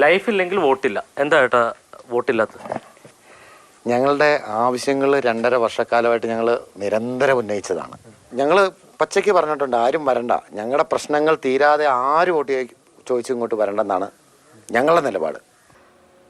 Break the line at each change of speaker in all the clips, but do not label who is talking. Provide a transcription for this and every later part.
ലൈഫില്ലെങ്കിൽ വോട്ടില്ല. എന്താ ഏട്ടാ വോട്ടില്ലാത്തത്?
ഞങ്ങളുടെ ആവശ്യങ്ങൾ 2.5 വർഷക്കാലമായിട്ട് ഞങ്ങൾ നിരന്തരം ഉന്നയിച്ചതാണ്. ഞങ്ങൾ പച്ചയ്ക്ക് പറഞ്ഞിട്ടുണ്ട്, ആരും വരണ്ട, ഞങ്ങളുടെ പ്രശ്നങ്ങൾ തീരാതെ ആരും വോട്ട് ചോദിച്ചു ഇങ്ങോട്ട് വരണ്ടെന്നാണ് ഞങ്ങളുടെ നിലപാട്.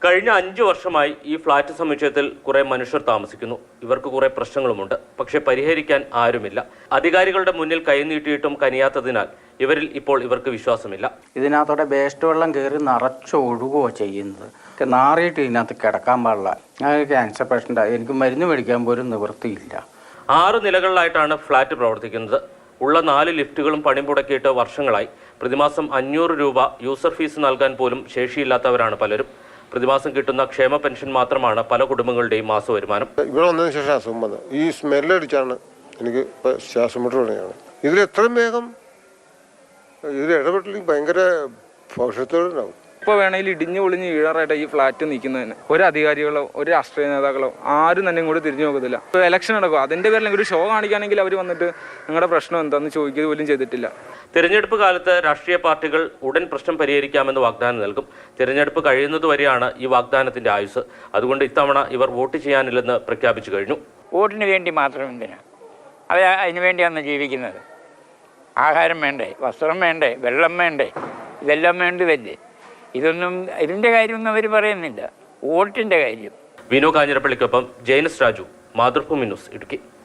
കഴിഞ്ഞ 5 വർഷമായി ഈ ഫ്ളാറ്റ് സമുച്ചയത്തിൽ കുറെ മനുഷ്യർ താമസിക്കുന്നു. ഇവർക്ക് കുറെ പ്രശ്നങ്ങളുമുണ്ട്. പക്ഷെ പരിഹരിക്കാൻ ആരുമില്ല. അധികാരികളുടെ മുന്നിൽ കൈനീട്ടിയിട്ടും കനിയാത്തതിനാൽ ഇവരിൽ ഇപ്പോൾ ഇവർക്ക് വിശ്വാസമില്ല.
ഇതിനകത്തോടെ വേസ്റ്റ് വെള്ളം കയറി നിറച്ചൊഴുകുകയോ ചെയ്യുന്നത്. നാറിയിട്ട് ഇതിനകത്ത് കിടക്കാൻ പാടില്ല. ഞാൻ ക്യാൻസർ പേഷ്യൻ്റാണ്, എനിക്ക് മരുന്ന് മേടിക്കാൻ പോലും നിവൃത്തിയില്ല.
6 നിലകളിലായിട്ടാണ് ഫ്ളാറ്റ് പ്രവർത്തിക്കുന്നത്. ഉള്ള 4 ലിഫ്റ്റുകളും പണി മുടക്കിയിട്ട് വർഷങ്ങളായി. പ്രതിമാസം 500 രൂപ യൂസർ ഫീസ് നൽകാൻ പോലും ശേഷിയില്ലാത്തവരാണ് പലരും. പ്രതിമാസം കിട്ടുന്ന ക്ഷേമ പെൻഷൻ മാത്രമാണ് പല കുടുംബങ്ങളുടെയും മാസ വരുമാനം.
ഇവിടെ വന്നതിന് ശേഷം അസുഖം വന്നു. ഈ സ്മെല്ലടിച്ചാണ് എനിക്ക് ശ്വാസം മുട്ട് തുടങ്ങിയാണ്. ഇതിൽ എത്രയും വേഗം ഇതിൽ ഇടപെട്ടില്ലെങ്കിൽ ഭയങ്കര ഭവിഷ്യത്തോടുണ്ടാവും.
ഇപ്പോൾ വേണമെങ്കിൽ ഇടിഞ്ഞു പൊളിഞ്ഞ് വീഴാറായിട്ട് ഈ ഫ്ലാറ്റ് നിൽക്കുന്നതിന് ഒരു അധികാരികളോ ഒരു രാഷ്ട്രീയ നേതാക്കളോ ആരും തന്നെ ഇങ്ങോട്ട് തിരിഞ്ഞു നോക്കത്തില്ല. ഇപ്പോൾ ഇലക്ഷൻ നടക്കും, അതിൻ്റെ പേരിൽ ഒരു ഷോ കാണിക്കുകയാണെങ്കിൽ അവർ വന്നിട്ട് നിങ്ങളുടെ പ്രശ്നം എന്താണെന്ന് ചോദിക്കുക പോലും ചെയ്തിട്ടില്ല.
തിരഞ്ഞെടുപ്പ് കാലത്ത് രാഷ്ട്രീയ പാർട്ടികൾ ഉടൻ പ്രശ്നം പരിഹരിക്കാമെന്ന് വാഗ്ദാനം നൽകും. തിരഞ്ഞെടുപ്പ് കഴിയുന്നതുവരെയാണ് ഈ വാഗ്ദാനത്തിന്റെ ആയുസ്. അതുകൊണ്ട് ഇത്തവണ ഇവർ വോട്ട് ചെയ്യാനില്ലെന്ന് പ്രഖ്യാപിച്ചു കഴിഞ്ഞു.
വോട്ടിന് വേണ്ടി മാത്രം എന്തിനാ അവർ അതിനു വേണ്ടിയാണ് ജീവിക്കുന്നത്? ആഹാരം വേണ്ടേ, വസ്ത്രം വേണ്ടേ, വെള്ളം വേണ്ടേ, ഇതെല്ലാം വേണ്ടതല്ലേ? ഇതിൻ്റെ കാര്യമൊന്നും അവർ പറയുന്നില്ല, വോട്ടിൻ്റെ കാര്യം.
വിനു കാഞ്ഞിരപ്പള്ളിക്കൊപ്പം ജെയിനസ് രാജു, മാതൃഭൂമി ന്യൂസ്, ഇടുക്കി.